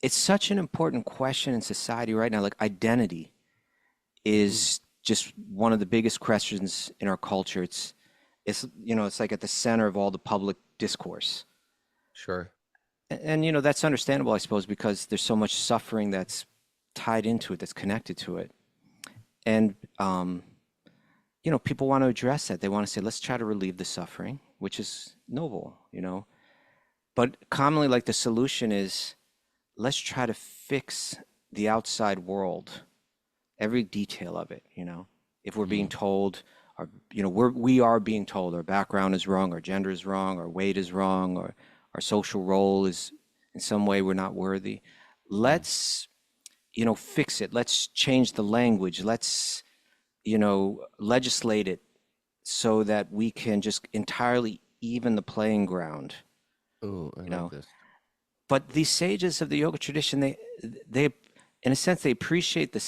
it's such an important question in society right now. Like identity Mm, is just one of the biggest questions in our culture. It's like at the center of all the public discourse. sure. And that's understandable, I suppose, because there's so much suffering that's tied into it, that's connected to it. And people want to address that. They want to say, let's try to relieve the suffering, which is noble. But commonly, like the solution is, let's try to fix the outside world, every detail of it. If we're being Mm, told, we are being told our background is wrong, our gender is wrong, our weight is wrong, or our social role is in some way we're not worthy. mm. Let's, fix it. Let's change the language. Let's, legislate it so that we can just entirely even the playing ground, Oh, I you like know. this. But these sages of the yoga tradition, they, in a sense, they appreciate the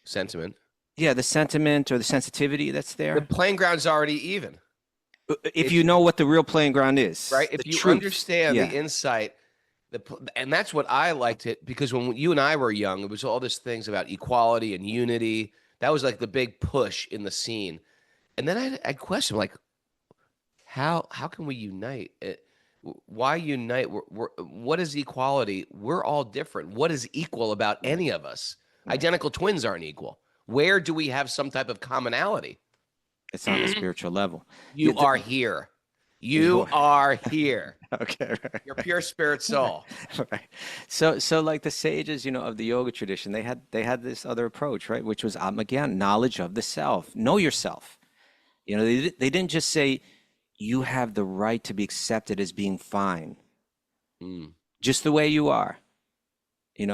Sentiment. yeah, the sentiment or the sensitivity that's The there. playing ground's already even. If If you you, know what the real playing ground right, is, the if you truth. understand the Yeah, insight, and that's what I liked it because when you and I were young, it was all these things about equality and unity. That was like the big push in the scene. And then I'd question like, how can we unite? Why unite? What is equality? We're all different. What is equal about right, any of us? right. Identical twins aren't equal. Where do we have some type of commonality? It's on the spiritual level. You are here. You You are here. okay, Your pure spirit right, soul. right. So like the sages, of the yoga tradition, they had this other approach, right, which was again, knowledge of the self. Know yourself. They didn't just say you have the right to be accepted as being fine, Mm, just the way you are. And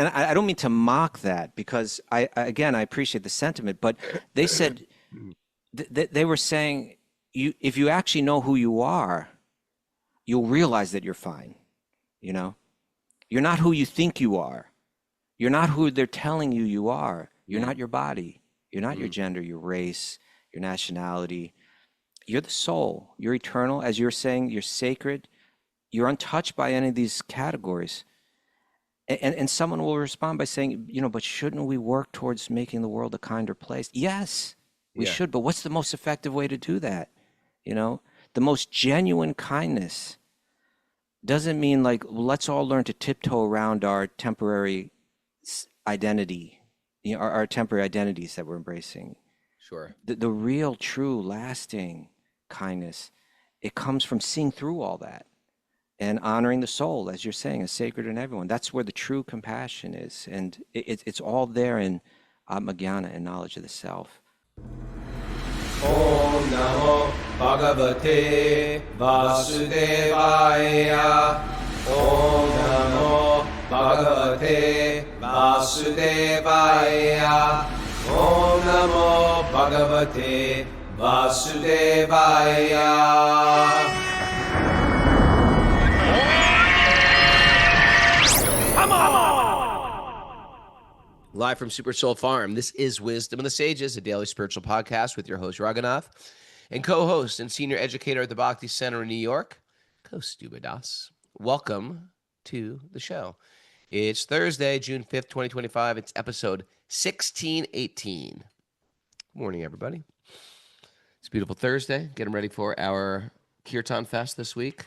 I don't mean to mock that because again, I appreciate the sentiment, but they said mm, they were saying if you actually know who you are, you'll realize that you're fine. You know, you're not who you think you are. You're not who they're telling you you are. You're mm, not your body. You're not your mm, gender, your race, your nationality. You're the soul. You're eternal. As you're saying, you're sacred. You're untouched by any of these categories. And someone will respond by saying, but shouldn't we work towards making the world a kinder place? Yes, we yeah. should. But what's the most effective way to do that? You know, the most genuine kindness doesn't mean like, well, let's all learn to tiptoe around our temporary identity, our temporary identities that we're embracing. Sure. The real, true, lasting kindness, it comes from seeing through all that and honoring the soul, as you're saying, as sacred in everyone. That's where the true compassion is. And it's all there in Atmajnana and knowledge of the self. Om Namo Bhagavate Vasudevaya. Om Namo Bhagavate Vasudevaya. Om Namo Bhagavate Vasudevaya. Live from Super Soul Farm, this is Wisdom of the Sages, a daily spiritual podcast with your host, Raghunath, and co-host and senior educator at the Bhakti Center in New York, Kaustubha Das. Welcome to the show. It's Thursday, June 5th, 2025. It's episode 1618. Good morning, everybody. It's a beautiful Thursday. Getting ready for our Kirtan Fest this week.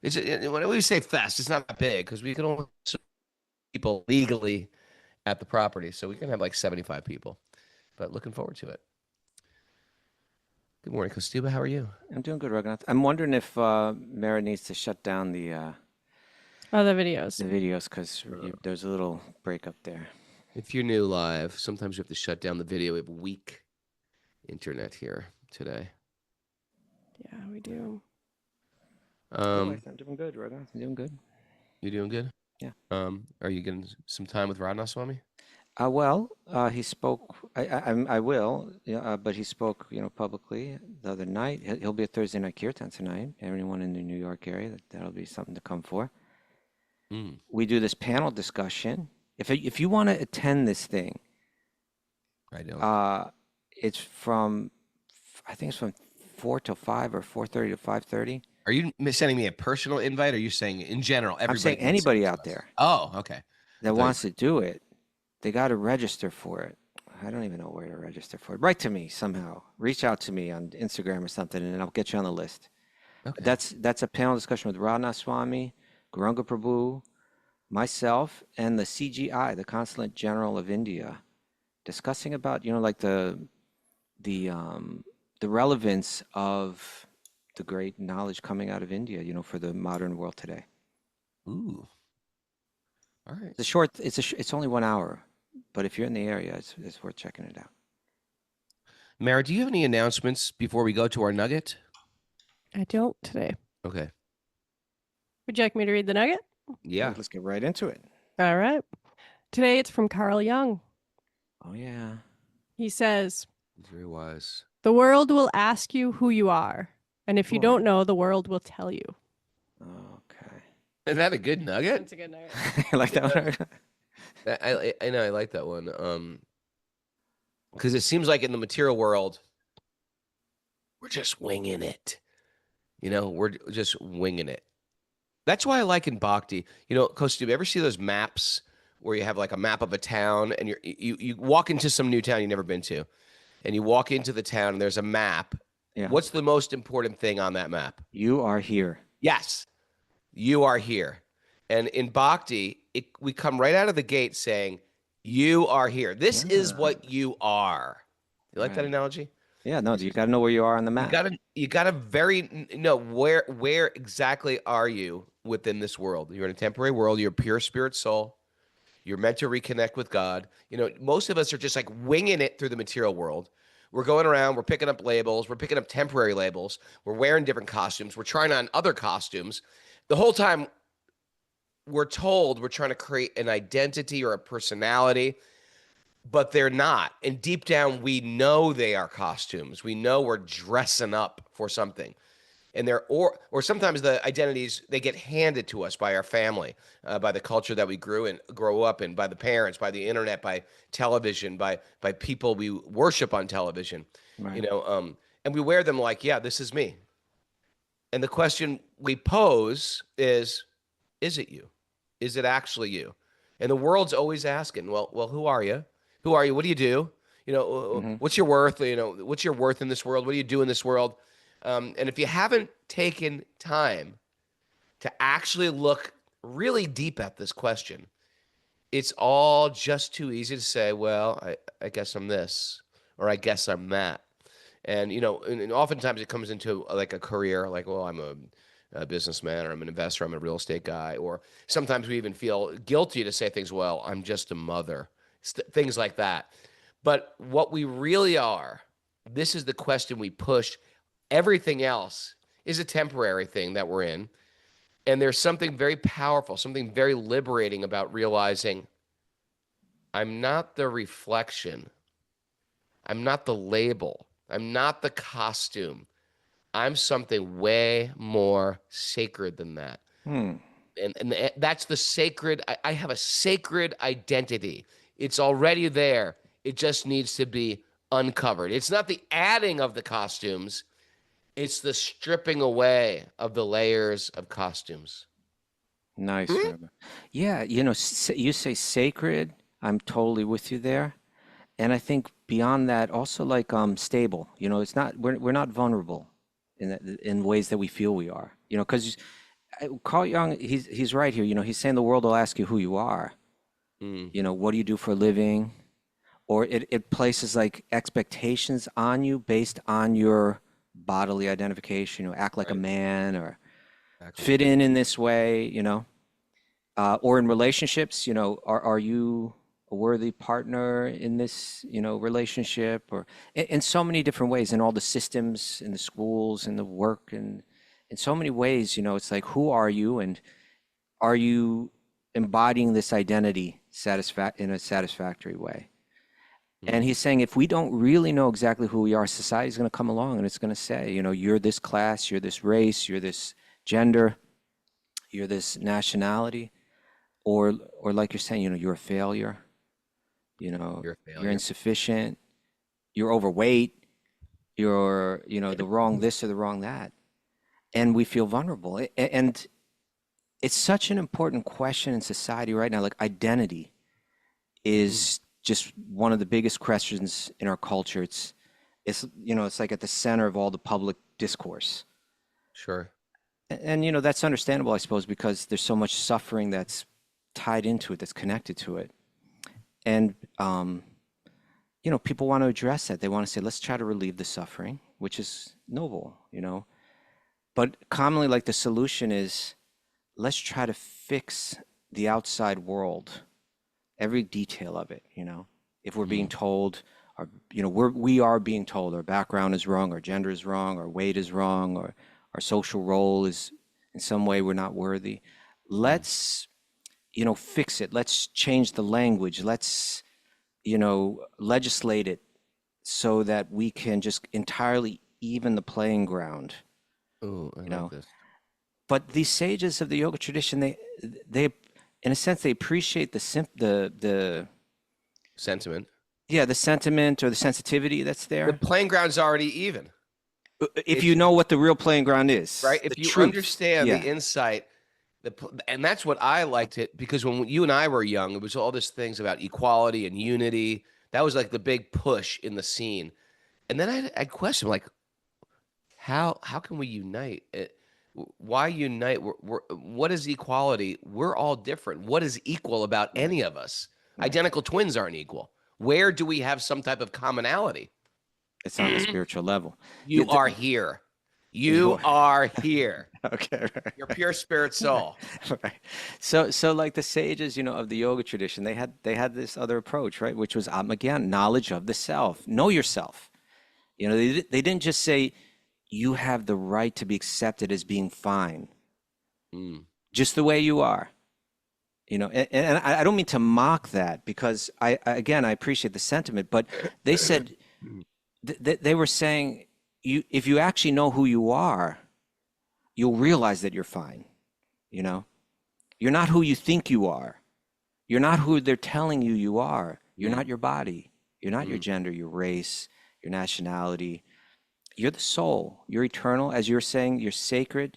When we say fest, it's not that big because we can only people legally at the property. So we can have like 75 people, but looking forward to it. Good morning, Kaustubha. How are you? I'm doing good, Raghunath. I'm wondering if Mara needs to shut down the Oh, the videos. videos because there's a little breakup there. If you're new live, sometimes we have to shut down the video. We have weak internet here today. Yeah, we do. Otherwise, I'm doing good, Raghunath. I'm doing good. You doing good? Yeah. Are you getting some time with Radha Swami? He spoke. I will. Yeah, but he spoke, publicly the other night. He'll be at Thursday night kirtan tonight. Anyone in the New York area, that'll be something to come for. Mm. We do this panel discussion. If you want to attend this thing, I don't. it's from, I think it's from 4 till 5 or 4:30 to 5:30. Are you sending me a personal invite? Or are you saying in general, I'm saying everybody can listen anybody to out us? there Oh, okay. I that thought you- wants to do it, they got to register for it. I don't even know where to register for it. Write to me somehow. Reach out to me on Instagram or something, and I'll get you on the list. Okay. That's a panel discussion with Raghunath Swami, Gauranga Prabhu, myself, and the CGI, the Consulate General of India, discussing about like the the relevance of the great knowledge coming out of India, for the modern world today. Ooh. All right. It's a short. It's only 1 hour, but if you're in the area, it's worth checking it out. Mara, do you have any announcements before we go to our nugget? I don't today. Okay. Would you like me to read the nugget? Yeah. Let's get right into it. All right. Today it's from Carl Jung. Oh yeah. He says, Very wise. "The world will ask you who you are, and if you Boy. don't know, the world will tell you." Okay. Is that a good nugget? That's a good nugget. I like that one. I know I like that one. Because it seems like in the material world, we're just winging it. We're just winging it. That's why I like in bhakti. Kaustubha, ever see those maps where you have like a map of a town and you walk into some new town you've never been to, and you walk into the town and there's a map. Yeah. What's the most important thing on that map? You are here. Yes, you are here. And in bhakti, we come right out of the gate saying, you are here. This is Yeah. what you are. You like that Right. analogy? Yeah. No, you got to know where you are on the You map. gotta where exactly are you within this world? You're in a temporary world. You're a pure spirit soul. You're meant to reconnect with God. Most of us are just like winging it through the material world. We're going around, we're picking up labels, we're picking up temporary labels, we're wearing different costumes, we're trying on other costumes. The whole time we're told we're trying to create an identity or a personality, but they're not. And deep down, we know they are costumes. We know we're dressing up for something. And or sometimes the identities, they get handed to us by our family, by the culture that we grow up in, by the parents, by the internet, by television, by people we worship on television. Right. And we wear them like, yeah, this is me. And the question we pose is it you? Is it actually you? And the world's always asking, well, who are you? Who are you? What do you do? Mm-hmm. What's your worth? What's your worth in this world? What do you do in this world? And if you haven't taken time to actually look really deep at this question, it's all just too easy to say, well, I guess I'm this, or I guess I'm that. And, and oftentimes it comes into like a career, like, well, I'm a businessman, or I'm an investor, I'm a real estate guy. Or sometimes we even feel guilty to say things, well, I'm just a mother, things like that. But what we really are, this is the question we push. Everything else is a temporary thing that we're in. And there's something very powerful, something very liberating about realizing I'm not the reflection. I'm not the label. I'm not the costume. I'm something way more sacred than that. Hmm. And that's the sacred. I have a sacred identity. It's already there. It just needs to be uncovered. It's not the adding of the costumes. It's the stripping away of the layers of costumes. Nice. Rabbi. Yeah. You say sacred. I'm totally with you there. And I think beyond that, also like stable. It's not we're not vulnerable in ways that we feel we are. Because Carl Jung, he's right here. He's saying the world will ask you who you are. What do you do for a living? Or it places like expectations on you based on your bodily identification. Act like a man, or fit in this way. Or in relationships. Are you a worthy partner in this, relationship, or in so many different ways, in all the systems, in the schools, in the work, and in so many ways, it's like, who are you, and are you embodying this identity in a satisfactory way? And he's saying, if we don't really know exactly who we are, society's going to come along and it's going to say, you're this class, you're this race, you're this gender, you're this nationality, or like you're saying, you're a failure. You're insufficient, you're overweight, you're, the wrong this or the wrong that. and we feel vulnerable. And it's such an important question in society right now. Like identity is just one of the biggest questions in our culture. It's it's like at the center of all the public discourse. Sure. And that's understandable, I suppose, because there's so much suffering that's tied into it, that's connected to it. And people want to address that. They want to say, let's try to relieve the suffering, which is noble. But commonly, like the solution is, let's try to fix the outside world, every detail of it. If we're being told, or we are being told our background is wrong, our gender is wrong, our weight is wrong, or our social role is in some way we're not worthy. Let's fix it. Let's change the language. Let's legislate it so that we can just entirely even the playing ground. Oh, I love this. But these sages of the yoga tradition, they in a sense, they appreciate the Sentiment. the sentiment or the sensitivity that's The there. playing ground's already even, If you know what the real playing ground is, right? the If you truth. understand Yeah. the insight, and that's what I liked it, because when you and I were young, it was all these things about equality and unity. That was like the big push in the scene. And then I questioned, like, how can we unite? Why unite? What is equality? We're all different. What is equal about any of us? Identical twins aren't equal. Where do we have some type of commonality? It's on the spiritual level. You Yeah, are here. You are here. Okay, right. You're pure spirit soul. Right. So like the sages, of the yoga tradition, they had this other approach, right? Which was again, knowledge of the self. Know yourself. They didn't just say you have the right to be accepted as being fine, just the way you are. And I don't mean to mock that, because I appreciate the sentiment, but they said they were saying if you actually know who you are, you'll realize that you're fine. You're not who you think you are. You're not who they're telling you are. You're not your body. You're not your gender, your race, your nationality. You're the soul. You're eternal. As you're saying, you're sacred.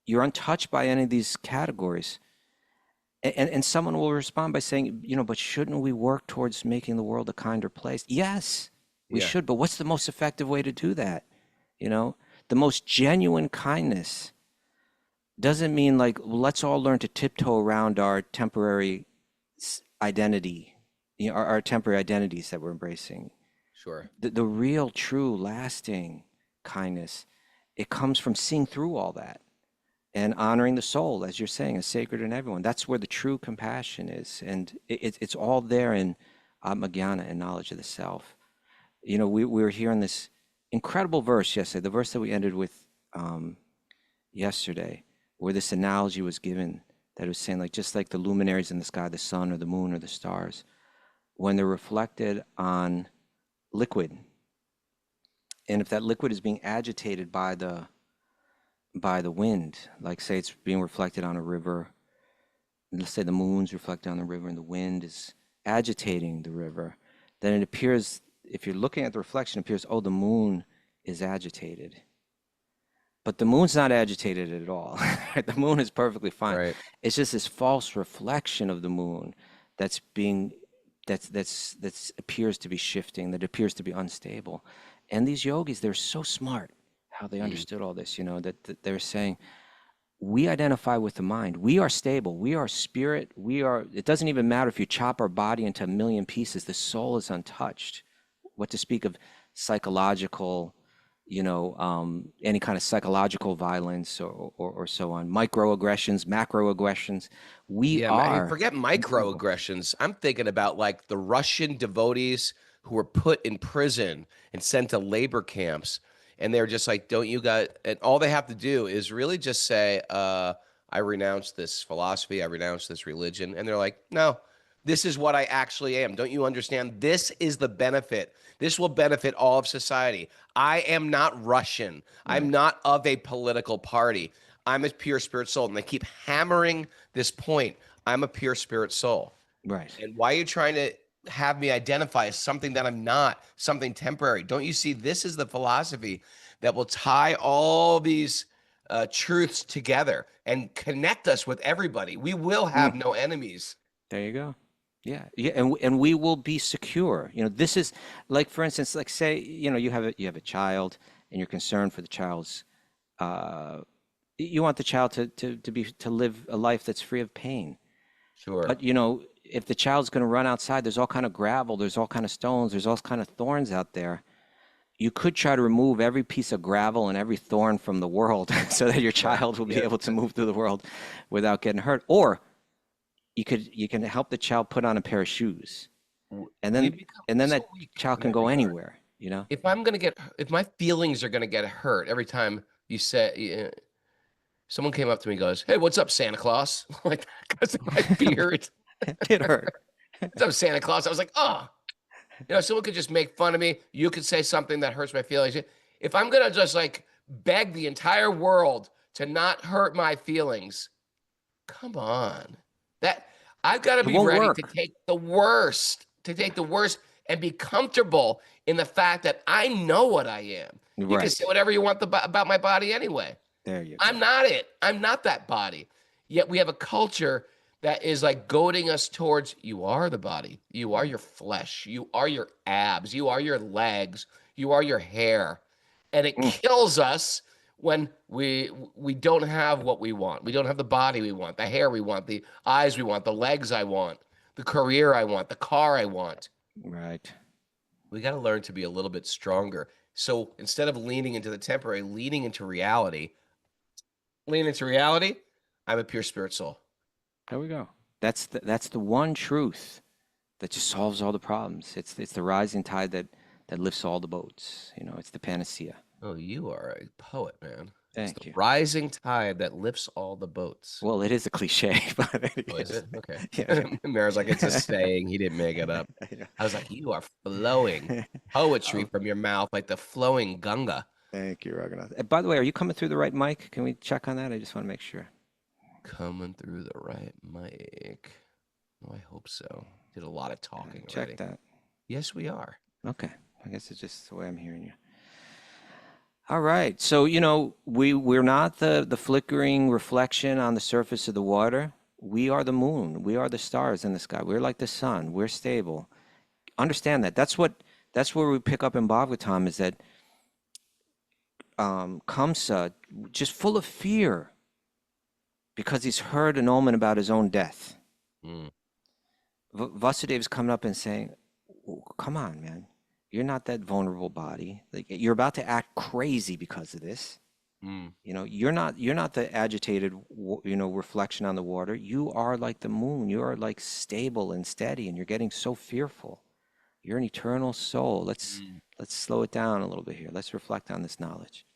You're untouched by any of these categories. And someone will respond by saying, but shouldn't we work towards making the world a kinder place? Yes, we should. But what's the most effective way to do that? The most genuine kindness doesn't mean like, let's all learn to tiptoe around our temporary identity, our temporary identities that we're embracing. Sure. The real, true, lasting kindness, it comes from seeing through all that and honoring the soul, as you're saying, as sacred in everyone. That's where the true compassion is. And it's all there in Atmajnana and knowledge of the self. We were hearing this incredible verse yesterday, the verse that we ended with yesterday, where this analogy was given that was saying, like, just like the luminaries in the sky, the sun or the moon or the stars, when they're reflected on liquid, and if that liquid is being agitated by the wind, like say it's being reflected on a river, and let's say the moon's reflected on the river and the wind is agitating the river, then it appears, if you're looking at the reflection, it appears, oh, the moon is agitated. But the moon's not agitated at all. The moon is perfectly fine. Right. It's just this false reflection of the moon that's appears to be shifting, that appears to be unstable. And these yogis, they're so smart how they understood all this, that they're saying, we identify with the mind. We are stable. We are spirit. It doesn't even matter if you chop our body into a million pieces. The soul is untouched. What to speak of psychological, any kind of psychological violence or so on, microaggressions, macroaggressions. We are. Forget microaggressions. I'm thinking about like the Russian devotees who were put in prison and sent to labor camps. And they're just like, and all they have to do is really just say, I renounce this philosophy. I renounce this religion. And they're like, no, this is what I actually am. Don't you understand? This is the benefit. This will benefit all of society. I am not Russian. I'm not of a political party. I'm a pure spirit soul. And they keep hammering this point. I'm a pure spirit soul. Right. And why are you trying to have me identify as something that I'm not, something temporary? Don't you see this is the philosophy that will tie all these truths together and connect us with everybody. We will have no enemies. There you go. Yeah, yeah, and we will be secure. This is like, for instance, like say, you have a child, and you're concerned for the child's. You want the child to live a life that's free of pain. Sure. But if the child's going to run outside, there's all kind of gravel, there's all kind of stones, there's all kind of thorns out there. You could try to remove every piece of gravel and every thorn from the world so that your child will be able to move through the world without getting hurt. Or you can help the child put on a pair of shoes, and then that child can go anywhere. If my feelings are gonna get hurt every time you say, someone came up to me and goes, "Hey, what's up, Santa Claus?" Like, because of my beard. It hurt. What's up, Santa Claus? I was like, oh. Someone could just make fun of me. You could say something that hurts my feelings. If I'm gonna just like beg the entire world to not hurt my feelings, come on. That I've got to be ready to take the worst, and be comfortable in the fact that I know what I am. You can say whatever you want about my body anyway. There you go. I'm not it. I'm not that body. Yet we have a culture that is like goading us towards, you are the body. You are your flesh. You are your abs. You are your legs. You are your hair. And it kills us when we don't have what we want. We don't have the body we want, the hair we want, the eyes we want, the legs I want, the career I want, the car I want. Right. We got to learn to be a little bit stronger. So instead of leaning into the temporary, leaning into reality, I'm a pure spirit soul. There we go. That's the one truth that just solves all the problems. It's the rising tide that lifts all the boats. It's the panacea. Oh, you are a poet, man. Thank you. Rising tide that lifts all the boats. Well, it is a cliche, but is it? Okay. Yeah. Mayor's like, it's a saying. He didn't make it up. I was like, you are flowing poetry from your mouth like the flowing Ganga. Thank you, Raghunath. By the way, are you coming through the right mic? Can we check on that? I just want to make sure. Coming through the right mic. Oh, I hope so. Did a lot of talking. Check that. Yes, we are. Okay. I guess it's just the way I'm hearing you. All right. So, we're not the flickering reflection on the surface of the water. We are the moon. We are the stars in the sky. We're like the sun. We're stable. Understand that. That's where we pick up in Bhagavatam, is that Kamsa, just full of fear, because he's heard an omen about his own death. Vasudeva's coming up and saying, come on, man. You're not that vulnerable body. Like, you're about to act crazy because of this. You're not the agitated, reflection on the water. You are like the moon. You are like stable and steady, and you're getting so fearful. You're an eternal soul. Let's slow it down a little bit here. Let's reflect on this knowledge.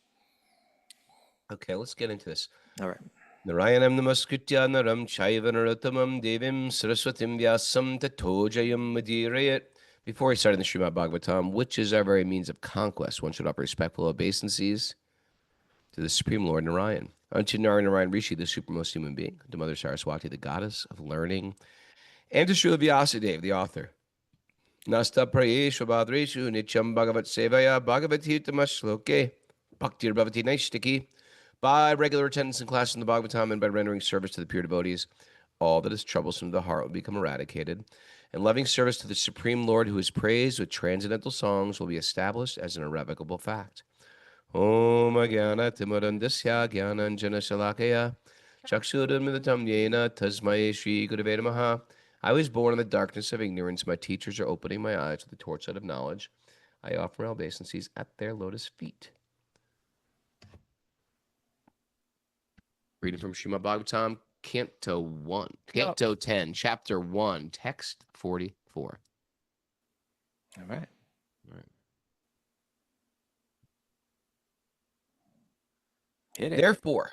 Okay, let's get into this. All right. Narayanam namaskritya naram chaiva narottamam devim saraswatim vyasam tato jayam madirayat. Before we start in the Srimad Bhagavatam, which is our very means of conquest, one should offer respectful obeisances to the Supreme Lord Narayan, unto Narayan Rishi, the supremmost human being, to Mother Saraswati, the goddess of learning, and to Srila Vyasadeva, the author. Nasta prayeshu badreshu nityam bhagavat sevaya bhagavati tamashloke bhaktir bhavati naishtiki. By regular attendance in class in the Bhagavatam and by rendering service to the pure devotees, all that is troublesome to the heart will become eradicated, and loving service to the Supreme Lord, who is praised with transcendental songs, will be established as an irrevocable fact. Om Agyana Timurandasya Gyananjana Shalakaya Chakshudamritam Yena Tasmai Shri Gurave Namaha. I was born in the darkness of ignorance. My teachers are opening my eyes with the torchlight of knowledge. I offer my obeisances at their lotus feet. Reading from Srimad Bhagavatam, Canto 10, Chapter 1, Text 44. All right. Hit it. Therefore,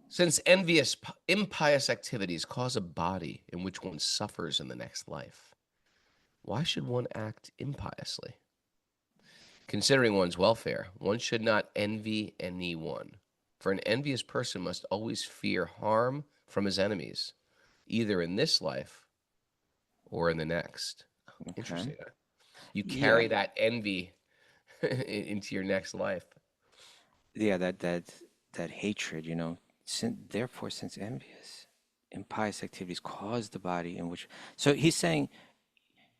since envious, impious activities cause a body in which one suffers in the next life, why should one act impiously? Considering one's welfare, one should not envy anyone. For an envious person must always fear harm from his enemies, either in this life or in the next. Okay. Interesting. You carry that envy into your next life. yeah, that hatred, therefore, since envious, impious activities cause the body in which. So he's saying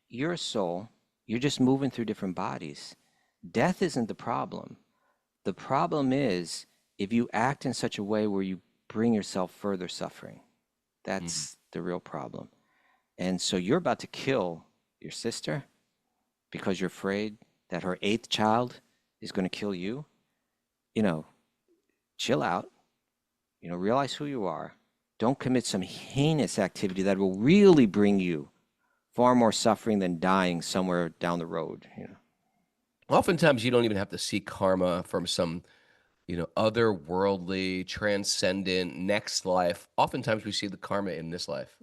you're a soul. You're just moving through different bodies. Death isn't the problem. The problem is if you act in such a way where you bring yourself further suffering. That's the real problem. And so you're about to kill your sister because you're afraid that her eighth child is going to kill you. Chill out. Realize who you are. Don't commit some heinous activity that will really bring you far more suffering than dying somewhere down the road. Oftentimes, you don't even have to seek karma from some, otherworldly, transcendent next life. Oftentimes, we see the karma in this life.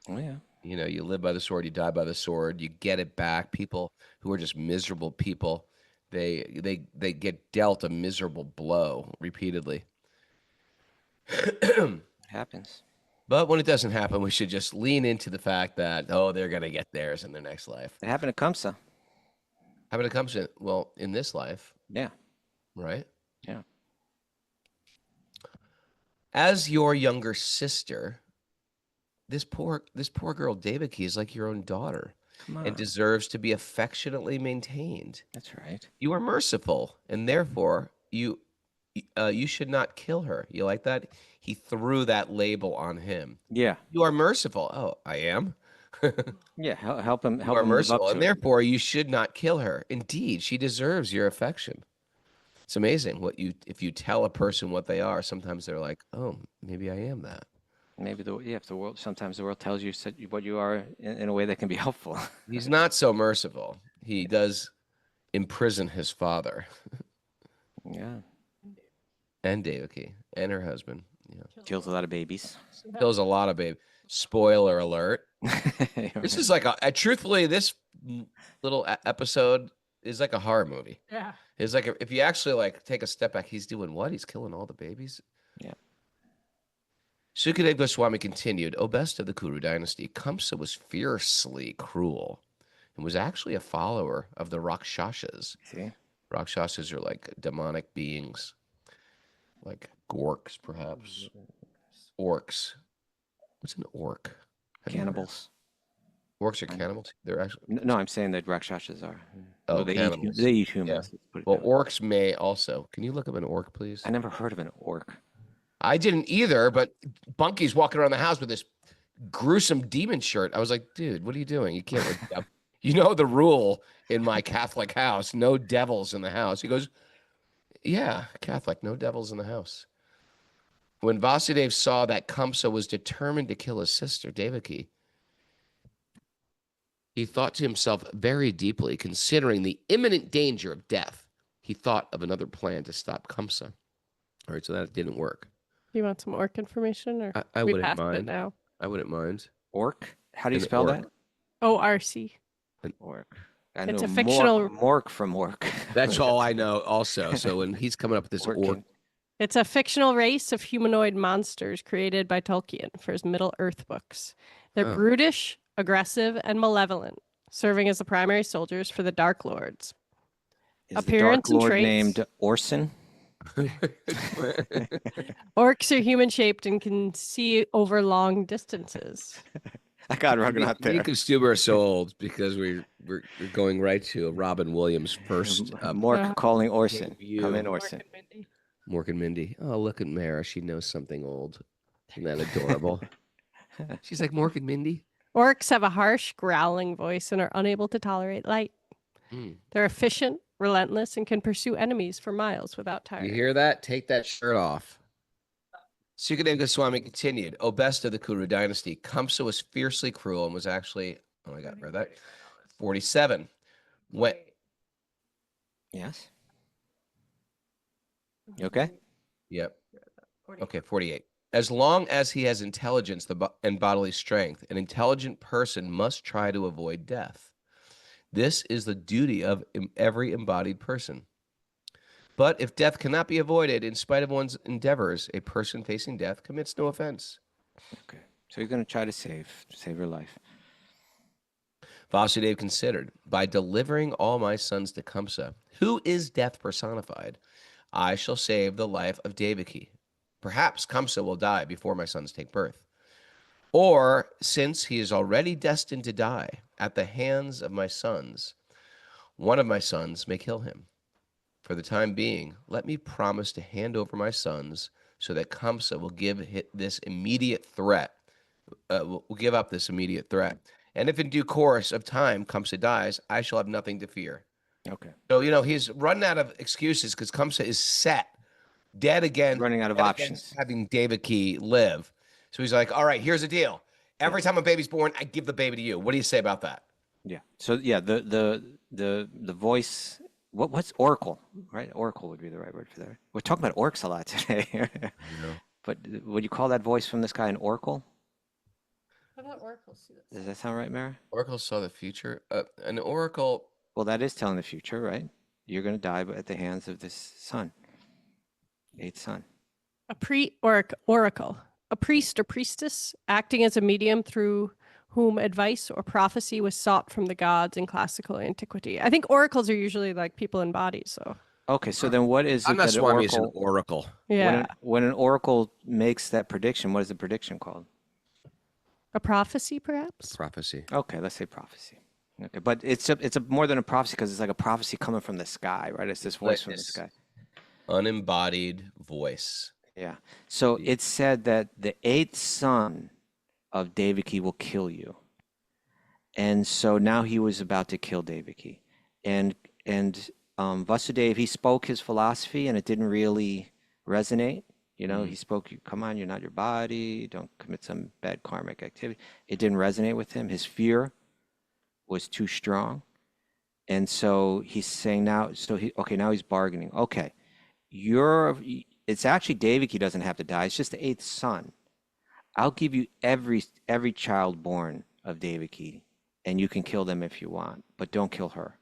Oh yeah. You live by the sword, you die by the sword, you get it back. People who are just miserable people, they get dealt a miserable blow repeatedly. Happens. But when it doesn't happen, we should just lean into the fact that, they're going to get theirs in their next life. It happened to Kamsa. How about it comes in, well, in this life, Yeah. right? Yeah. As your younger sister, this poor girl, Devaki, is like your own daughter Come on. and deserves to be affectionately maintained. That's right. You are merciful, and therefore you should not kill her. You like that? He threw that label on him. Yeah. You are merciful. Oh, I am. Yeah. Help him. You Help are him live merciful, up and to it. therefore you should not kill her. Indeed, she deserves your affection. It's amazing if you tell a person what they are. Sometimes they're like, "Oh, maybe I am that." Maybe if the world, sometimes the world tells you what you are in a way that can be helpful. He's not so merciful. He does imprison his father Yeah. and Devaki and her husband. Yeah. Kills a lot of babies. Kills a lot of babies. Spoiler alert. This is like truthfully, this little episode is like a horror movie. Yeah. It's like if you actually take a step back, he's doing what? He's killing all the babies? Yeah. Sukadeva Goswami continued, O best of the Kuru dynasty, Kamsa was fiercely cruel and was actually a follower of the Rakshasas. See? Rakshasas are like demonic beings, like gorks, perhaps. Orcs. What's an orc? Cannibals. Orcs are cannibals? They're actually... No, I'm saying that Rakshasas are. Oh, they cannibals. They eat humans. Yeah. Let's put it Well, that way. orcs may also. Can you look up an orc, please? I never heard of an orc. I didn't either, but Bunky's walking around the house with this gruesome demon shirt. I was like, dude, what are you doing? You can't. You know the rule in my Catholic house, no devils in the house. He goes, yeah, Catholic, no devils in the house. When Vasudeva saw that Kamsa was determined to kill his sister, Devaki, he thought to himself very deeply, considering the imminent danger of death. He thought of another plan to stop Kamsa. All right, so that didn't work. You want some orc information, or I we wouldn't passed mind. it now? I wouldn't mind. Orc? How do you An spell orc. that? ORC. Orc. I It's know a fictional- Mork from Orc. That's all I know also. So when he's coming up with this orc, Orkin. It's a fictional race of humanoid monsters created by Tolkien for his Middle Earth books. They're Oh. brutish, aggressive, and malevolent, serving as the primary soldiers for the Dark Lords. Is Appearance the and Dark Lord traits. named Orson? Orcs are human-shaped and can see over long distances. I got Raghunath me there. and Kaustubha are so old because we're going right to Robin Williams' first Mork calling Orson. debut. Come in, Orson. Mork and Mindy. Oh, look at Mara. She knows something old. Isn't that adorable? She's like, Mork and Mindy? Orcs have a harsh, growling voice and are unable to tolerate light. Mm. They're efficient, relentless, and can pursue enemies for miles without You tiring. hear that? Take that shirt off. Sukadeva Goswami continued, O best of the Kuru dynasty, Kamsa was fiercely cruel and was actually, oh my God, read that? 47. When, Yes. You okay? yep. Okay, 48. As long as he has intelligence and bodily strength, an intelligent person must try to avoid death. This is the duty of every embodied person. But if death cannot be avoided in spite of one's endeavors, a person facing death commits no offense. Okay. So you're going to try to save her life. Vasudeva considered, by delivering all my sons to Kamsa, who is death personified, I shall save the life of Devaki. Perhaps Kamsa will die before my sons take birth. Or, since he is already destined to die at the hands of my sons, one of my sons may kill him. For the time being, let me promise to hand over my sons so that Kamsa will give this immediate threat, will give up this immediate threat. And if in due course of time Kamsa dies, I shall have nothing to fear. Okay. So, he's running out of excuses because Kamsa is set, dead Running out of against options. having Devaki live. So he's like, all right, here's the deal. Every time a baby's born, I give the baby to you. What do you say about that? Yeah. So yeah, the voice. What's oracle? Right. Oracle would be the right word for that. We're talking about orcs a lot today. But would you call that voice from this guy an oracle? How about oracles? See this? Does that sound right, Mara? Oracle saw the future. An oracle. Well, that is telling the future, right? You're going to die at the hands of this son, eighth son. Oracle. A priest or priestess acting as a medium through whom advice or prophecy was sought from the gods in classical antiquity. I think oracles are usually like people in bodies, so. Okay, so then what is it I'm not that an Swami is an oracle? oracle. Yeah. When an oracle makes that prediction, what is the prediction called? A prophecy, perhaps? Prophecy. Okay, let's say prophecy. Okay, but it's a more than a prophecy because it's like a prophecy coming from the sky, right? It's this voice from the sky. Unembodied voice. Yeah. So it said that the eighth son of Devaki will kill you. And so now he was about to kill Devaki. And Vasudeva, he spoke his philosophy and it didn't really resonate. He spoke, come on, you're not your body, don't commit some bad karmic activity. It didn't resonate with him. His fear was too strong. And so he's saying now, now he's bargaining. Okay, it's actually Devaki doesn't have to die. It's just the eighth son. I'll give you every child born of Devaki, and you can kill them if you want, but don't kill her.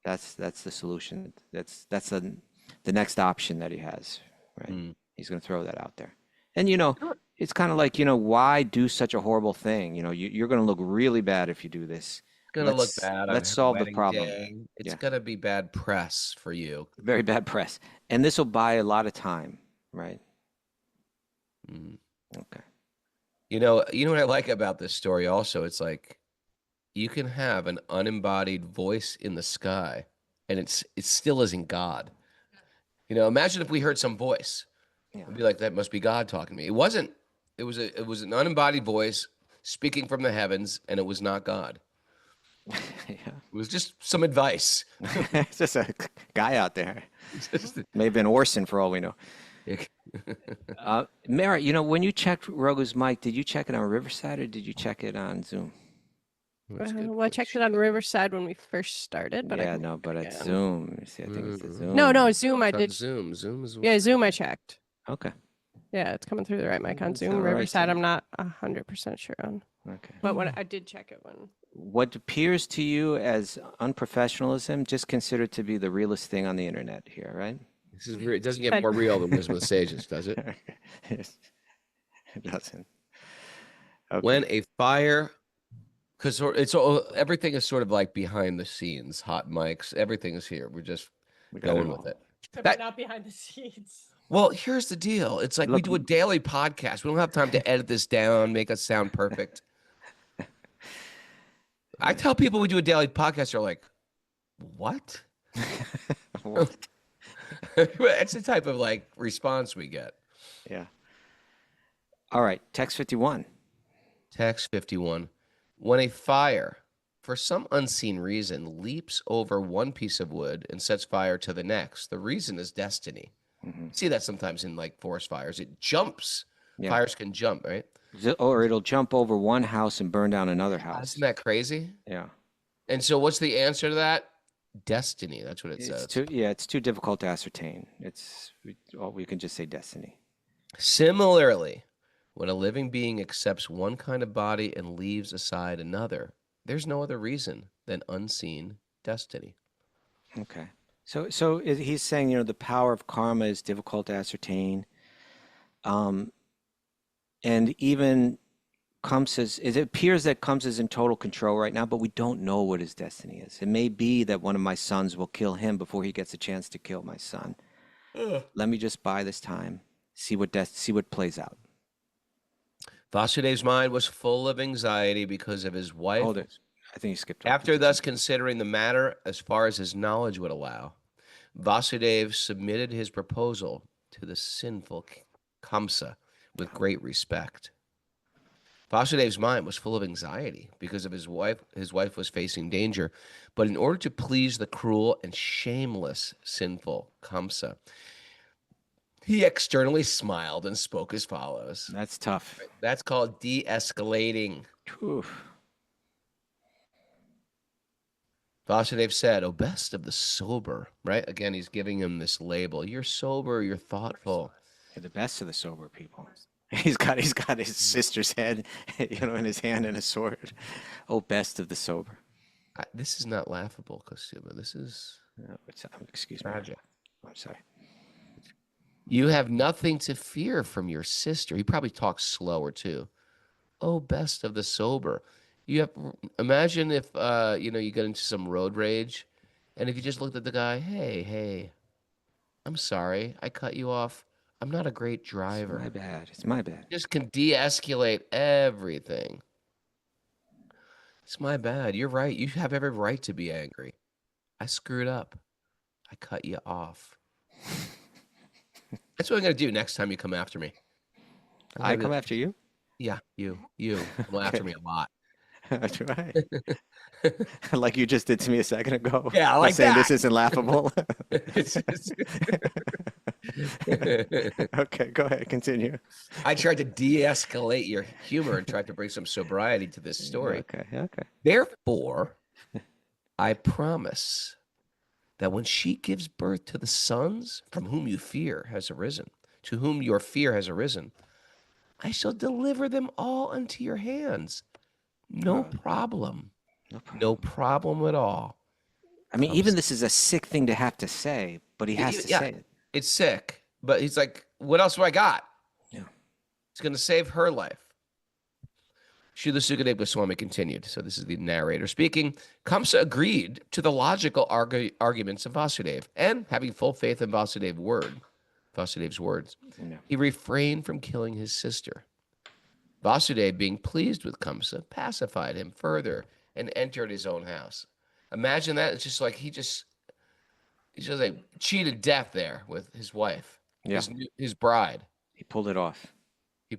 That's the solution. That's the next option that he has, right? He's going to throw that out there. And it's kind of like, why do such a horrible thing? You're going to look really bad if you do this. It's going to look bad. Let's solve the problem. Day. It's going to be bad press for you. Very bad press. And this will buy a lot of time, right? Okay. You know what I like about this story also? It's like you can have an unembodied voice in the sky and it still isn't God. Imagine if we heard some voice. It'd be like, that must be God talking to me. It wasn't. It was an unembodied voice speaking from the heavens, and it was not God. Yeah. It was just some advice. It's just a guy out there. May have been Orson for all we know. Mara, when you checked Raghu's mic, did you check it on Riverside or did you check it on Zoom? Well, I checked it on Riverside when we first started, but but at Zoom. See, I think it's the Zoom. No, Zoom I did. Zoom is. Yeah, Zoom I checked. Okay. Yeah, it's coming through the right mic on Zoom. all right, Riverside, too. I'm not 100% sure on. Okay. But when I did check it when. What appears to you as unprofessionalism, just consider to be the realest thing on the internet here, right? It doesn't get more real than Wisdom of the Sages, does it? It doesn't. Okay. When a fire, because everything is sort of like behind the scenes, hot mics, everything is here. We're just going with it. But not behind the scenes. Well, here's the deal. It's like we do a daily podcast. We don't have time to edit this down, make us sound perfect. I tell people we do a daily podcast, they're like, what? It's the type of like response we get. Yeah. All right. Text 51. Text 51. When a fire, for some unseen reason, leaps over one piece of wood and sets fire to the next, the reason is destiny. See that sometimes in like forest fires. It jumps. Yeah. Fires can jump, right? Or it'll jump over one house and burn down another house. Isn't that crazy? Yeah. And so what's the answer to that? Destiny. That's what it says. It's too difficult to ascertain. We can just say destiny. Similarly, when a living being accepts one kind of body and leaves aside another, there's no other reason than unseen destiny. Okay. So he's saying, the power of karma is difficult to ascertain. And even it appears that Kamsa is in total control right now, but we don't know what his destiny is. It may be that one of my sons will kill him before he gets a chance to kill my son. Let me just buy this time, see what plays out. Vasudev's mind was full of anxiety because of his wife. Hold it. I think you skipped over. After thus considering the matter as far as his knowledge would allow, Vasudev submitted his proposal to the sinful Kamsa with great respect. Vasudev's mind was full of anxiety because of his wife. His wife was facing danger, but in order to please the cruel and shameless sinful Kamsa, he externally smiled and spoke as follows. That's tough. That's called de-escalating. Oof. Vasudev said, "O best of the sober," right? Again, he's giving him this label. You're sober, you're thoughtful. You're the best of the sober people. He's got his sister's head, in his hand and a sword. Oh, best of the sober. This is not laughable, Kaustubha. This is Excuse me. tragic. I'm sorry. You have nothing to fear from your sister. He probably talks slower too. Oh, best of the sober. Imagine if you get into some road rage, and if you just looked at the guy, hey, I'm sorry, I cut you off. I'm not a great driver. It's my bad. It's my bad. Just can de-escalate everything. It's my bad. You're right. You have every right to be angry. I screwed up. I cut you off. That's what I'm going to do next time you come after me. I come after you? Yeah, you come after me a lot. That's right. Like you just did to me a second ago. Yeah, by like saying that. This isn't laughable. It's just- Okay, go ahead. Continue. I tried to de-escalate your humor and tried to bring some sobriety to this story. Okay. Therefore, I promise that when she gives birth to the sons from whom you fear has arisen, to whom your fear has arisen, I shall deliver them all unto your hands. No problem. No problem at all. I mean, even this is a sick thing to have to say, but he has to say it. It's sick, but he's like, what else do I got? Yeah. It's going to save her life. Srila Sukadeva Goswami continued. So this is the narrator speaking. Kamsa agreed to the logical arguments of Vasudeva, and having full faith in Vasudev's words, he refrained from killing his sister. Vasudeva, being pleased with Kamsa, pacified him further and entered his own house. Imagine that. It's just like he just like cheated death there with his wife, his bride. He pulled it off. He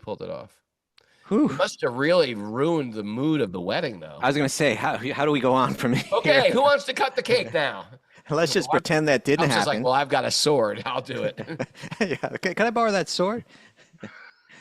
must have really ruined the mood of the wedding, though. I was going to say, how do we go on from here? Okay, who wants to cut the cake now? Let's just pretend that didn't Kamsa's happen. like, well, I've got a sword. I'll do it. Yeah. Okay, can I borrow that sword?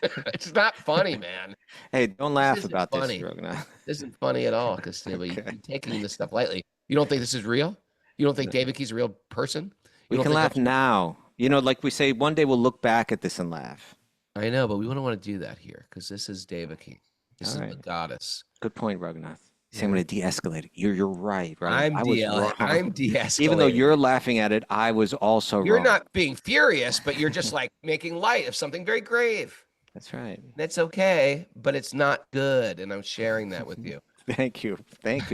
It's not funny, man. Hey, don't laugh isn't about funny. this, Raghunath. This isn't funny at all, because you're taking this stuff lightly. You don't think this is real? You don't think Devaki's a real person? We can laugh now. Like we say, one day we'll look back at this and laugh. I know, but we don't want to do that here, because this is Devaki. This is the goddess. Good point, Raghunath. See, I'm going to de-escalate it. You're right. I'm de-escalating. Even though you're laughing at it, I was also You're wrong. not being furious, but you're just like making light of something very grave. That's right. That's okay, but it's not good, and I'm sharing that with you. Thank you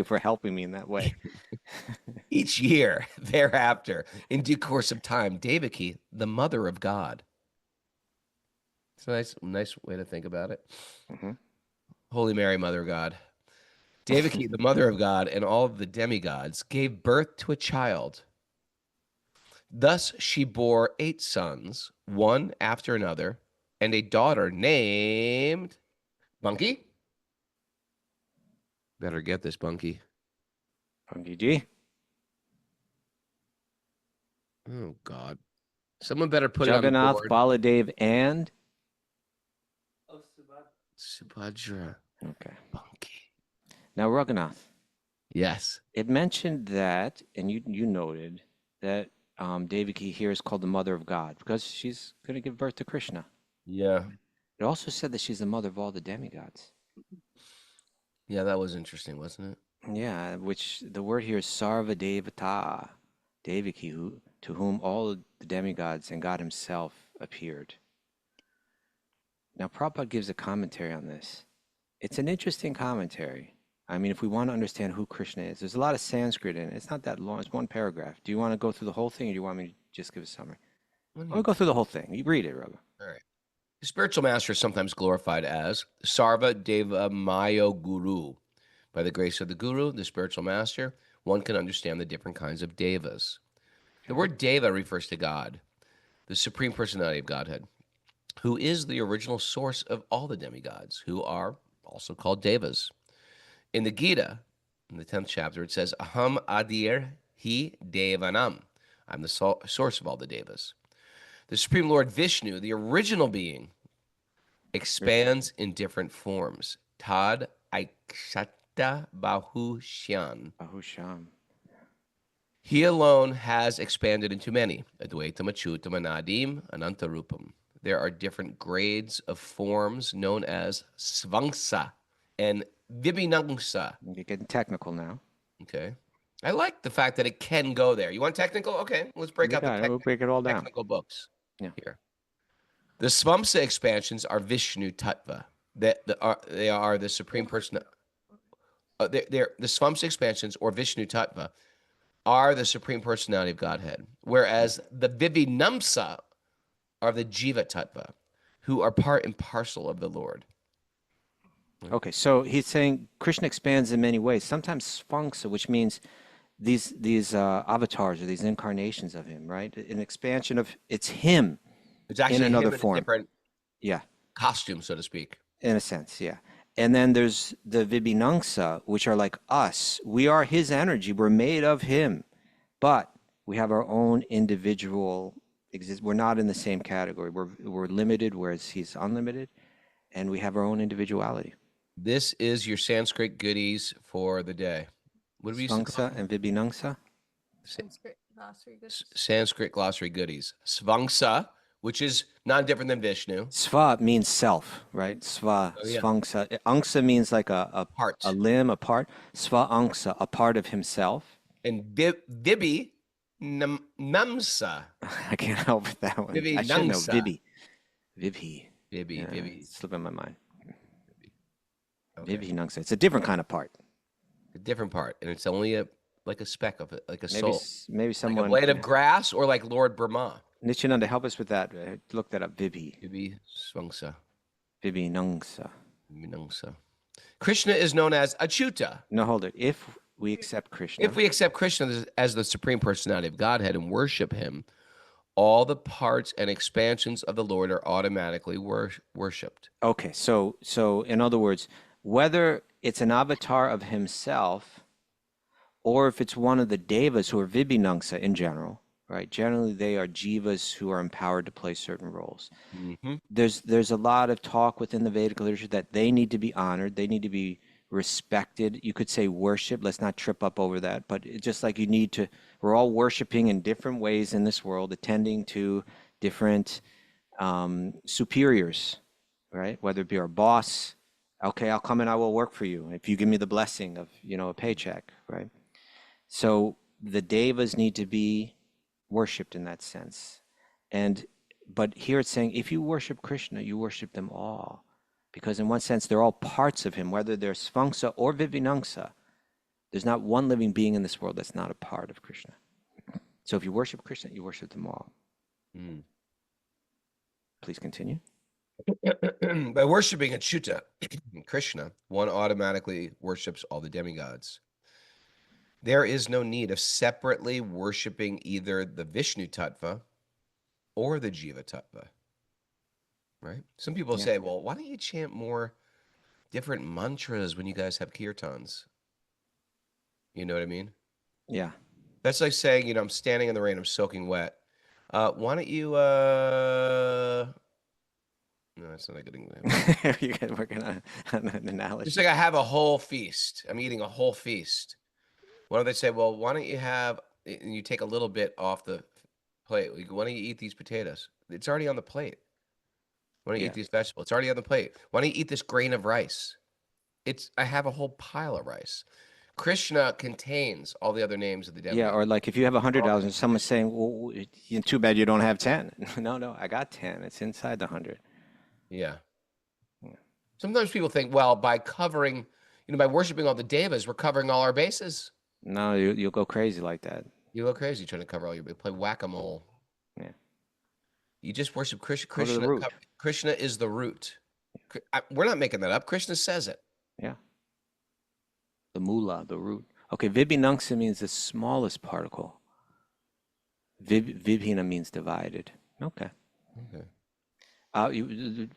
for helping me in that way. Each year thereafter, in due course of time, Devaki, the mother of God. It's a nice way to think about it. Mm-hmm. Holy Mary, Mother of God. Devaki, the mother of God, and all of the demigods gave birth to a child. Thus she bore 8 sons, one after another, and a daughter named Bunky. Better get this, Bunky. Bunky G. Oh, God. Someone better put it on Jagannath, the board. Baladev, and Subhadra. okay. Bunky. Now, Raghunath, Yes. it mentioned that, and you noted that Devaki here is called the mother of God because she's going to give birth to Krishna. Yeah. It also said that she's the mother of all the demigods. Yeah, that was interesting, wasn't it? Yeah, which the word here is Sarva Devata, Devaki, to whom all the demigods and God himself appeared. Now, Prabhupada gives a commentary on this. It's an interesting commentary. I mean, if we want to understand who Krishna is, there's a lot of Sanskrit in it. It's not that long. It's one paragraph. Do you want to go through the whole thing, or do you want me to just give a summary? I'll go through the whole thing. You read it, Raghu. All right. The spiritual master is sometimes glorified as Sarva Deva Mayo Guru. By the grace of the Guru, the spiritual master, one can understand the different kinds of devas. The word deva refers to God, the supreme personality of Godhead, who is the original source of all the demigods, who are also called devas. In the Gita, in the 10th chapter, it says, Aham Adir Hi Devanam. I'm the source of all the devas. The Supreme Lord Vishnu, the original being, expands in different forms. Tad Aikshata Bahushyan. Bahusham. He alone has expanded into many. Advaitam, Achyutam, Anadim, Anantarupam. There are different grades of forms known as Svangsa and Vibhinangsa. You're getting technical now. Okay. I like the fact that it can go there. You want technical? Okay, let's break out the We'll break it all down. technical books. Yeah. Here. The Svamsa expansions are Vishnu Tattva. They are the supreme person. The Svamsa expansions or Vishnu Tattva are the supreme personality of Godhead, whereas the Vibhinamsa are the Jiva Tattva, who are part and parcel of the Lord. Okay, so he's saying Krishna expands in many ways. Sometimes Sphangsa, which means these avatars or these incarnations of him, right? An expansion of it's him. It's actually in another him in form. a different Yeah, costume, so to speak. in a sense, yeah. And then there's the Vibhinangsa, which are like us. We are his energy. We're made of him, but we have our own individual exist. We're not in the same category. We're limited, whereas he's unlimited, and we have our own individuality. This is your Sanskrit goodies for the day. What do we used to call Sphangsa and Vibhinangsa. Sanskrit glossary goodies? Svangsa, which is not different than Vishnu. Sva means self, right? Sva, Oh, yeah. Sphangsa. Angsa means like a Part. a limb, a part. Sva Angsa, a part of himself. And Vibhi Namsa. I can't help with that one. I should know. Vibhinangsa. Vibhi. Vibhi. Vibhi, Yeah, Vibhi. it's slipping my mind. Okay. Vibhinangsa. It's a different kind of part. A different part. And it's only like a speck of it, like a Maybe soul. maybe Like someone. a blade of grass or like Lord Brahma. Nityananda, help us with that. Look that up. Vibhi. Vibhi Svangsa. Vibhinangsa. Vibhinangsa. Krishna is known as Achyuta. No, hold it. If we accept Krishna. If we accept Krishna as the supreme personality of Godhead and worship him, all the parts and expansions of the Lord are automatically worshipped. Okay, so in other words, whether it's an avatar of himself or if it's one of the devas who are Vibhinangsa in general, right? Generally, they are jivas who are empowered to play certain roles. Mm-hmm. There's a lot of talk within the Vedic literature that they need to be honored, they need to be respected. You could say worship. Let's not trip up over that. But it's just like you need to, we're all worshiping in different ways in this world, attending to different superiors, right? Whether it be our boss, okay, I'll come and I will work for you if you give me the blessing of, a paycheck, right? So the devas need to be worshipped in that sense. But here it's saying, if you worship Krishna, you worship them all. Because in one sense, they're all parts of him, whether they're Sphangsa or Vibhinangsa. There's not one living being in this world that's not a part of Krishna. So if you worship Krishna, you worship them all. Please continue. By worshiping Achyuta, Krishna, one automatically worships all the demigods. There is no need of separately worshiping either the Vishnu Tattva or the Jiva Tattva. Right? Some people say, well, why don't you chant more different mantras when you guys have kirtans? You know what I mean? Yeah. That's like saying, I'm standing in the rain, I'm soaking wet. Why don't you, no, that's not a good example. You guys working on an analogy. Just like I have a whole feast. I'm eating a whole feast. Why don't they say, well, why don't you have, and you take a little bit off the plate. Why don't you eat these potatoes? It's already on the plate. Why don't you eat these vegetables? It's already on the plate. Why don't you eat this grain of rice? I have a whole pile of rice. Krishna contains all the other names of the demigods. Yeah, or like if you have $100 and someone's saying, well, too bad you don't have 10. No, I got 10. It's inside the 100. Yeah. Sometimes people think, well, by covering, by worshiping all the devas, we're covering all our bases. No, you'll go crazy like that. You go crazy trying to cover all your, play whack-a-mole. Yeah. You just worship Krishna. Go to the root. Krishna is the root. We're not making that up. Krishna says it. Yeah. The moolah, the root. Okay, vibhinangsa means the smallest particle. Vibhina means divided. Okay.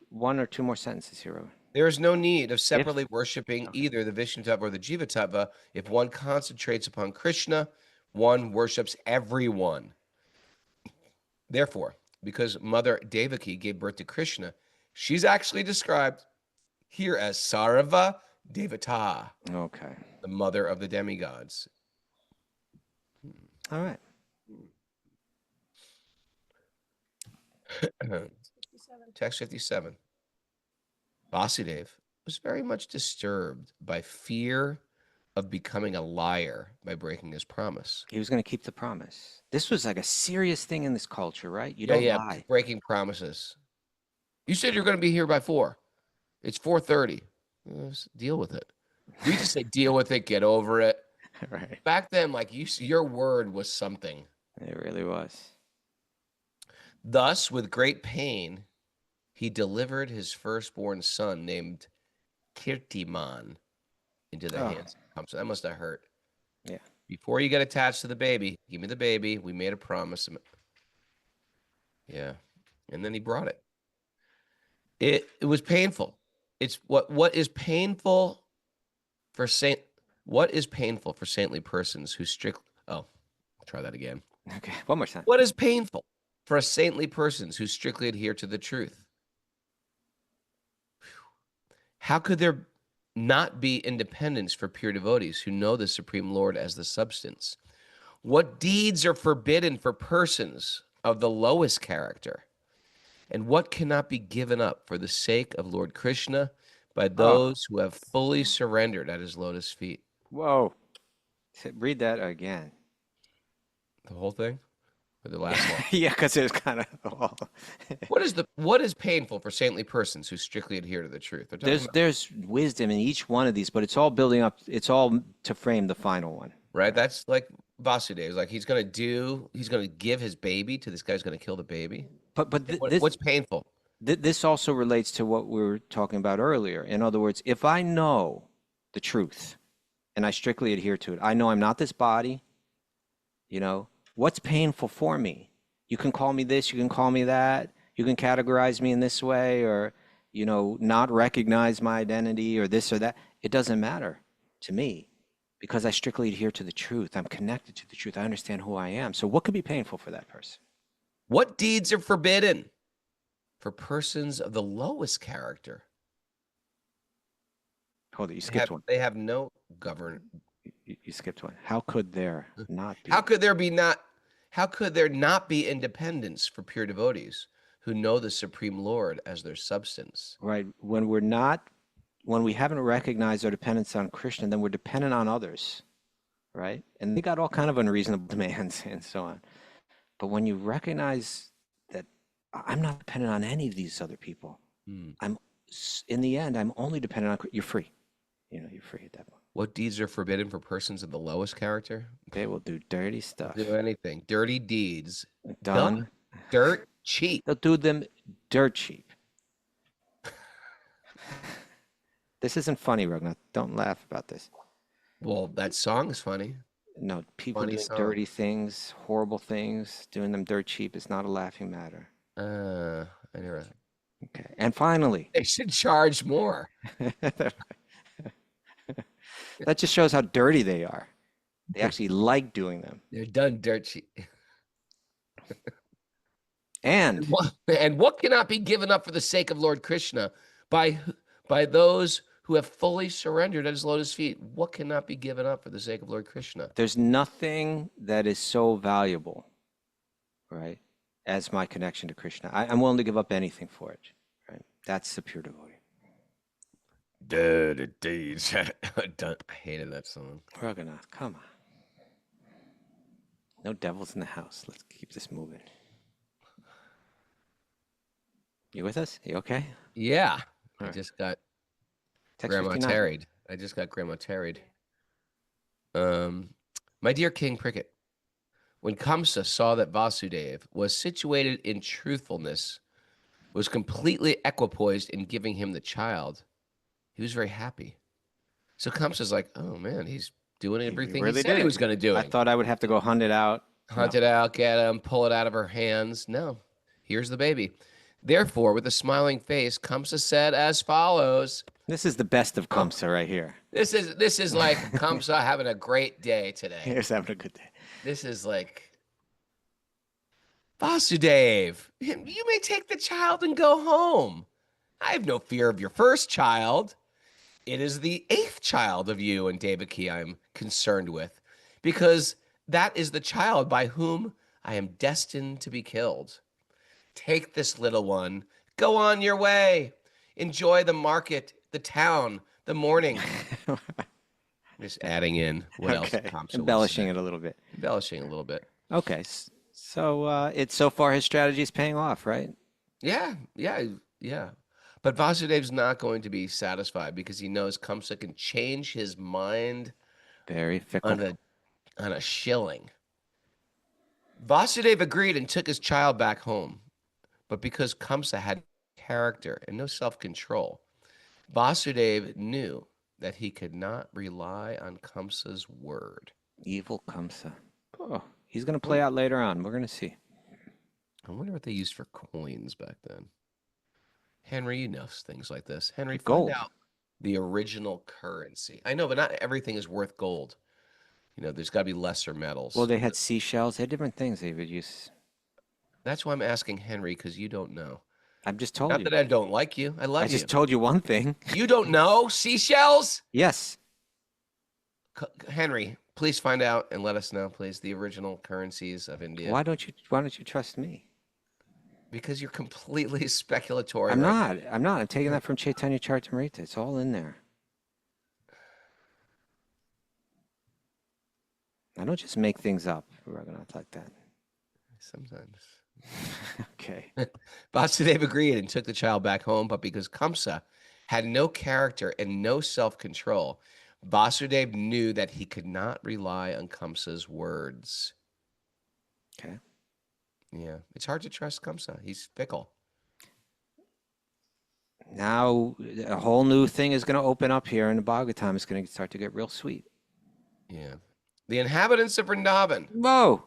One or two more sentences here, Robin. There is no need of separately worshiping either the Vishnu Tattva or the Jiva Tattva. If one concentrates upon Krishna, one worships everyone. Therefore, because Mother Devaki gave birth to Krishna, she's actually described here as Sarva Devata, Okay. the mother of the demigods. All right. Text 57. Vasudeva was very much disturbed by fear of becoming a liar by breaking his promise. He was going to keep the promise. This was like a serious thing in this culture, right? You don't lie. Breaking promises. You said you're going to be here by 4. It's 4:30. Let's deal with it. We just say deal with it, get over it. Right. Back then, like your word was something. It really was. Thus, with great pain, he delivered his firstborn son named Kirtiman into the hands of Kamsa. That must have hurt. Yeah. Before you get attached to the baby, give me the baby. We made a promise. Yeah. And then he brought it. It was painful. It's what is painful for saintly persons who I'll try that again. Okay. One more time. What is painful for saintly persons who strictly adhere to the truth? How could there not be independence for pure devotees who know the Supreme Lord as the substance? What deeds are forbidden for persons of the lowest character? And what cannot be given up for the sake of Lord Krishna by those who have fully surrendered at his lotus feet? Whoa. Read that again. The whole thing? Or the last one? Yeah, because it was kind of... What is painful for saintly persons who strictly adhere to the truth? There's wisdom in each one of these, but it's all building up. It's all to frame the final one. Right? That's like Vasudeva. Like he's going to give his baby to this guy who's going to kill the baby. But what's painful? This also relates to what we were talking about earlier. In other words, if I know the truth and I strictly adhere to it, I know I'm not this body. You know, what's painful for me? You can call me this, you can call me that, you can categorize me in this way, or, you know, not recognize my identity or this or that. It doesn't matter to me because I strictly adhere to the truth. I'm connected to the truth. I understand who I am. So what could be painful for that person? What deeds are forbidden for persons of the lowest character? Hold it, you skipped one. They have no govern. You skipped one. How could there not be? How could there not be independence for pure devotees who know the Supreme Lord as their substance? Right. When we haven't recognized our dependence on Krishna, then we're dependent on others, right? And they got all kind of unreasonable demands and so on. But when you recognize that I'm not dependent on any of these other people, in the end, I'm only dependent on, you're free. You know, you're free at that point. What deeds are forbidden for persons of the lowest character? They will do dirty stuff. Do anything. Dirty deeds. Done. Dirt cheap. They'll do them dirt cheap. This isn't funny, Raghunath. Don't laugh about this. Well, that song is funny. No, people Funny doing song. dirty things, horrible things, doing them dirt cheap is not a laughing matter. I never. Okay. And finally, They should charge more. that just shows how dirty they are. They actually like doing them. They're done dirt cheap. And what cannot be given up for the sake of Lord Krishna by those who have fully surrendered at his lotus feet? What cannot be given up for the sake of Lord Krishna? there's nothing that is so valuable, right, as my connection to Krishna. I'm willing to give up anything for it, right? That's the pure devotee. Dirty deeds. I hated that song. Raghunath, come on. No devils in the house. Let's keep this moving. You with us? You okay? Yeah. All I right. just got Text Grandma 59. tarried. I just got Grandma tarried. My dear King Prickett, When Kamsa saw that Vasudeva was situated in truthfulness, was completely equipoised in giving him the child, he was very happy. So Kamsa's like, oh man, he's doing everything he said he was going to do. I thought I would have to go hunt it out. Hunt it out, get him, pull it out of her hands. No, here's the baby. Therefore, with a smiling face, Kamsa said as follows. This is the best of Kamsa right here. This is like Kamsa having a great day today. Here's having a good day. This is like, Vasudeva, you may take the child and go home. I have no fear of your first child. It is the 8th child of you and Devaki I'm concerned with, because that is the child by whom I am destined to be killed. Take this little one. Go on your way. Enjoy the market, the town, the morning. Just adding in what else Kamsa embellishing it a little bit. Embellishing a little bit. Okay. So it's so far his strategy is paying off, right? Yeah. But Vasudeva's not going to be satisfied because he knows Kamsa can change his mind Very fickle. on a shilling. Vasudeva agreed and took his child back home. But because Kamsa had character and no self-control, Vasudeva knew that he could not rely on Kamsa's word. Evil Kamsa. Oh, he's going to play out later on. We're going to see. I wonder what they used for coins back then. Henry, you know things like this. Henry, Gold. find out the original currency. I know, but not everything is worth gold. You know, there's got to be lesser metals. Well, they had seashells. They had different things they would use. That's why I'm asking Henry, because you don't know. I've just told Not you. that I don't like you. I love I you. just told you one thing. You don't know seashells? Yes. Henry, please find out and let us know, please, the original currencies of India. Why don't you trust me? Because you're completely speculatory. I'm not. I'm taking that from Chaitanya Charitamrita. It's all in there. I don't just make things up, Raghunath, like that. Sometimes. Okay. Vasudeva agreed and took the child back home, but because Kamsa had no character and no self-control, Vasudeva knew that he could not rely on Kamsa's words. Okay. Yeah, it's hard to trust Kamsa. He's fickle. Now a whole new thing is going to open up here in the Bhagavatam. It's going to start to get real sweet. Yeah. The inhabitants of Vrindavan. Whoa.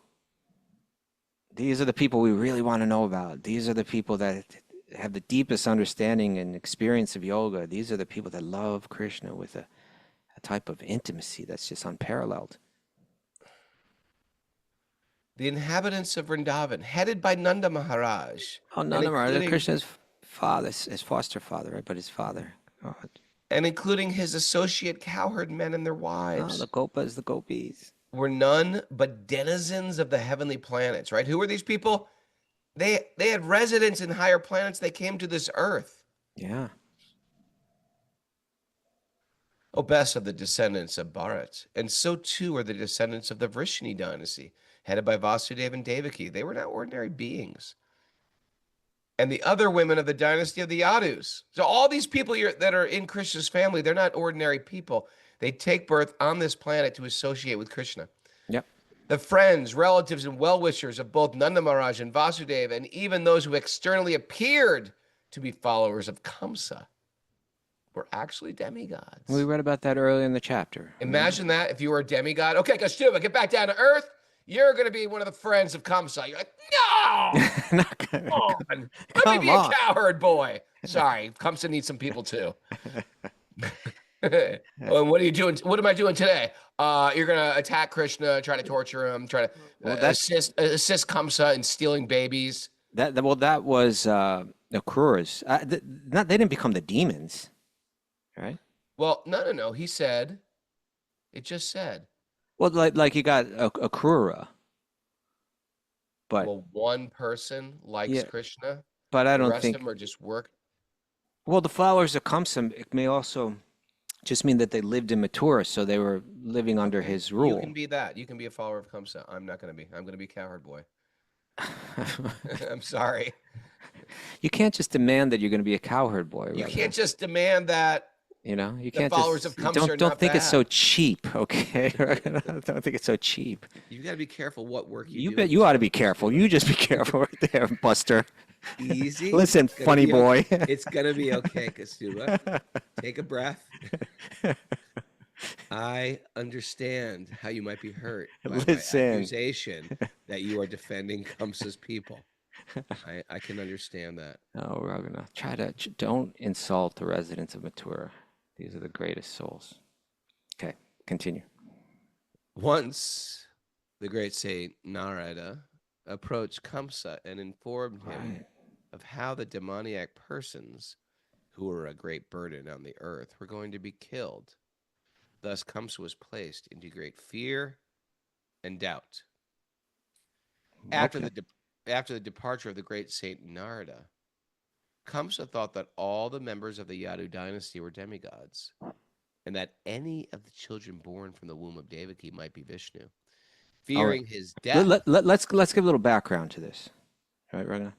These are the people we really want to know about. These are the people that have the deepest understanding and experience of yoga. These are the people that love Krishna with a type of intimacy that's just unparalleled. The inhabitants of Vrindavan, headed by Nanda Maharaj. Oh, Nanda Maharaj, Krishna's father, his foster father, right? But his father. Oh, And including his associate cowherd men and their wives. the Gopas, the Gopis. Were none but denizens of the heavenly planets, right? Who were these people? They had residence in higher planets. They came to this earth. Yeah. O best of the descendants of Bharat. And so too are the descendants of the Vrishni dynasty, headed by Vasudeva and Devaki. They were not ordinary beings. And the other women of the dynasty of the Yadus. So all these people here that are in Krishna's family, they're not ordinary people. They take birth on this planet to associate with Krishna. Yep. The friends, relatives, and well-wishers of both Nanda Maharaj and Vasudeva, and even those who externally appeared to be followers of Kamsa, were actually demigods. We read about that earlier in the chapter. Imagine that if you were a demigod. Okay, Kaustubha, get back down to earth. You're going to be one of the friends of Kamsa. You're like, no! Not gonna- Come on. Let Come me be on. a cowherd boy. Sorry, Kamsa needs some people too. Well, what are you doing? What am I doing today? You're gonna attack Krishna, try to torture him, try to assist Kamsa in stealing babies. That was the Kruras. They didn't become the demons, right? Well, no. He said, it just said. Well, like you got a Krura, but Well, one person likes Yeah, Krishna. but I The don't rest think. of them are just work. Well, the followers of Kamsa, it may also just mean that they lived in Mathura, so they were living under his You rule. can be that. You can be a follower of Kamsa. I'm not gonna be. I'm gonna be cowherd boy. I'm sorry. You can't just demand that you're going to be a cowherd boy. You right? can't just demand that You know, you The can't followers just of Kamsa are don't not think it's so bad. cheap, okay? Don't think it's so cheap. You got to be careful what work you You do. bet in you this ought to be world, careful. Kaustubha. You just be careful right there, Buster. Easy. Listen, It's gonna funny be okay. boy. It's gonna be okay, Kaustubha. Take a breath. I understand how you might be hurt by my Listen. accusation that you are defending Kamsa's people. I can understand that. Oh, Raghunath, don't insult the residents of Mathura. These are the greatest souls. Okay, continue. Once the great saint Narada approached Kamsa and informed him Right. of how the demoniac persons who were a great burden on the earth were going to be killed. Thus, Kamsa was placed into great fear and doubt. After Okay. after the departure of the great saint Narada, Kamsa thought that all the members of the Yadu dynasty were demigods, and that any of the children born from the womb of Devaki might be Vishnu. All right. Fearing his death, Let's give a little background to this. All right, Raghunath?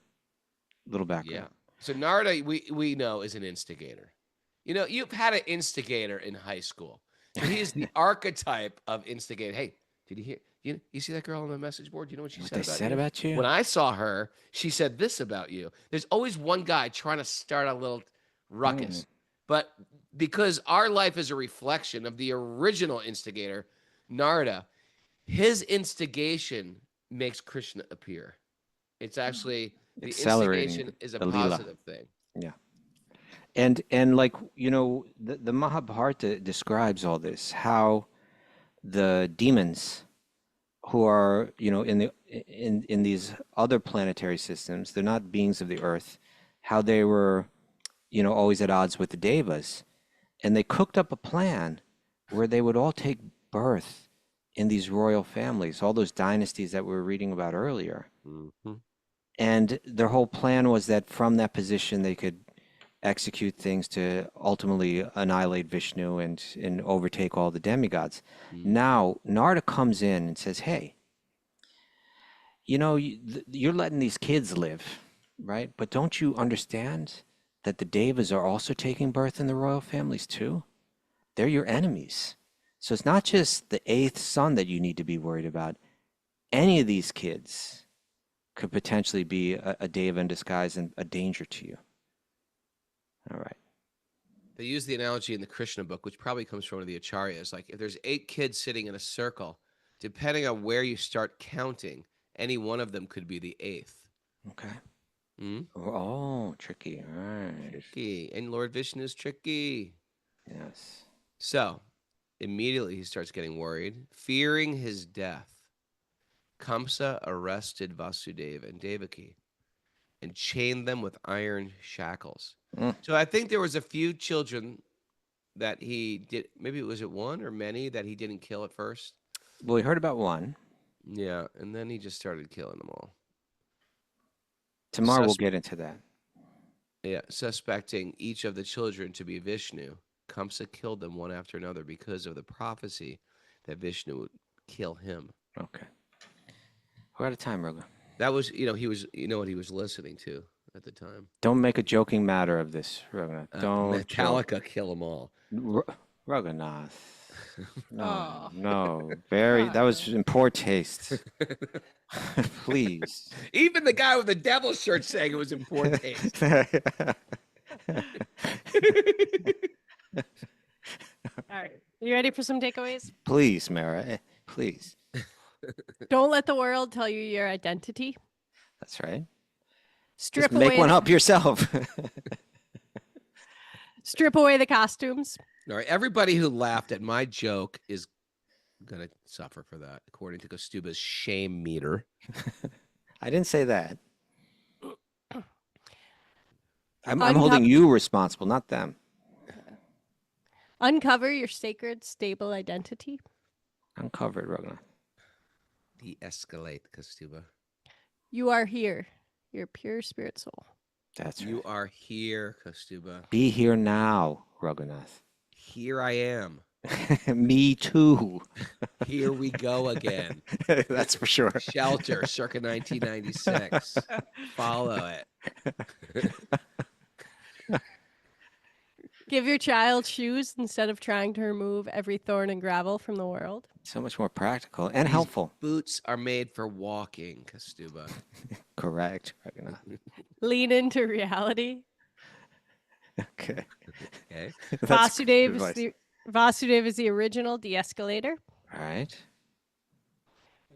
A little background. yeah. So Narada, we know, is an instigator. You know, you've had an instigator in high school. So he is the archetype of instigator. Hey, did you hear? You see that girl on the message board? You know what she What said they about said you? about you? When I saw her, she said this about you. There's always one guy trying to start a little ruckus. But because our life is a reflection of the original instigator, Narada, his instigation makes Krishna appear. It's actually the Accelerating instigation is a the Leela. positive thing. Yeah. And like, you know, the Mahabharata describes all this, how the demons who are, you know, in these other planetary systems, they're not beings of the earth, how they were, you know, always at odds with the devas. And they cooked up a plan where they would all take birth in these royal families, all those dynasties that we were reading about earlier. Mm-hmm. And their whole plan was that from that position they could execute things to ultimately annihilate Vishnu and overtake all the demigods. Now, Narada comes in and says, hey, you know, you're letting these kids live, right? But don't you understand that the devas are also taking birth in the royal families too? They're your enemies. So it's not just the eighth son that you need to be worried about. Any of these kids could potentially be a deva in disguise and a danger to you. All right. They use the analogy in the Krishna book, which probably comes from one of the acharyas. Like if there's 8 kids sitting in a circle, depending on where you start counting, any one of them could be the 8th. Okay. Hmm? Oh, tricky. All right. Tricky. And Lord Vishnu is tricky. Yes. So immediately he starts getting worried, fearing his death. Kamsa arrested Vasudeva and Devaki and chained them with iron shackles. So I think there was a few children that he did. Maybe was it one or many that he didn't kill at first? Well, we heard about one. Yeah, and then he just started killing them all. Tomorrow we'll Sus- get into that. Yeah, suspecting each of the children to be Vishnu, Kamsa killed them one after another because of the prophecy that Vishnu would kill him. Okay. We're out of time, Raghu. That was, he was, what he was listening to at the time. Don't make a joking matter of this, Raghunath. Don't Metallica kill them all. Raghunath. No, Oh. no. That was in poor taste. Please. Even the guy with the devil shirt saying it was in poor taste. All right. You ready for some takeaways? Please, Mara. Please. Don't let the world tell you your identity. That's right. Strip Just make away one up yourself. Strip away the costumes. All right, everybody who laughed at my joke is going to suffer for that, according to Kaustubha's shame meter. I didn't say that. I'm holding you responsible, not them. Uncover your sacred, stable identity. Uncovered, Raghunath. De-escalate, Kaustubha. You are here. Your pure spirit soul. That's right. You are here, Kaustubha. Be here now, Raghunath. Here I am. Me too. Here we go again. That's for sure. Shelter, circa 1996. Follow it. Give your child shoes instead of trying to remove every thorn and gravel from the world. So much more practical and These helpful. Boots are made for walking, Kaustubha. Correct. Raghunath. Lean into reality. Okay. Okay. That's good Vasudeva advice. Vasudeva is the original de-escalator. All right.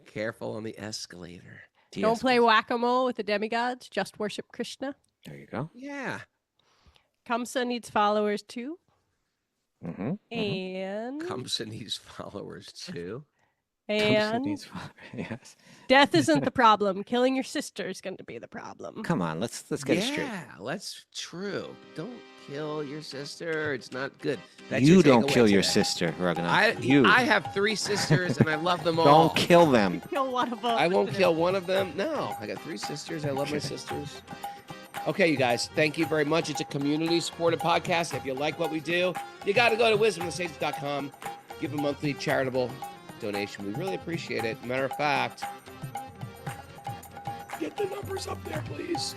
Careful on the escalator. Don't play whack-a-mole with the demigods. Just worship Krishna. There you go. Yeah. Kamsa needs followers too. Mm-hmm. And Kamsa needs followers too. Yes. Death isn't the problem. Killing your sister is going to be the problem. Come on, let's get it straight. Yeah, that's true. Don't kill your sister. It's not good. That's You your don't takeaway kill your today. sister, Raghunath. I have 3 sisters and I love them all. Don't kill them. Kill one of them. I won't kill one of them. No, I got 3 sisters. I love my sisters. Okay, you guys, thank you very much. It's a community-supported podcast. If you like what we do, you got to go to wisdomofthesages.com. Give a monthly charitable donation. We really appreciate it. Matter of fact, get the numbers up there, please.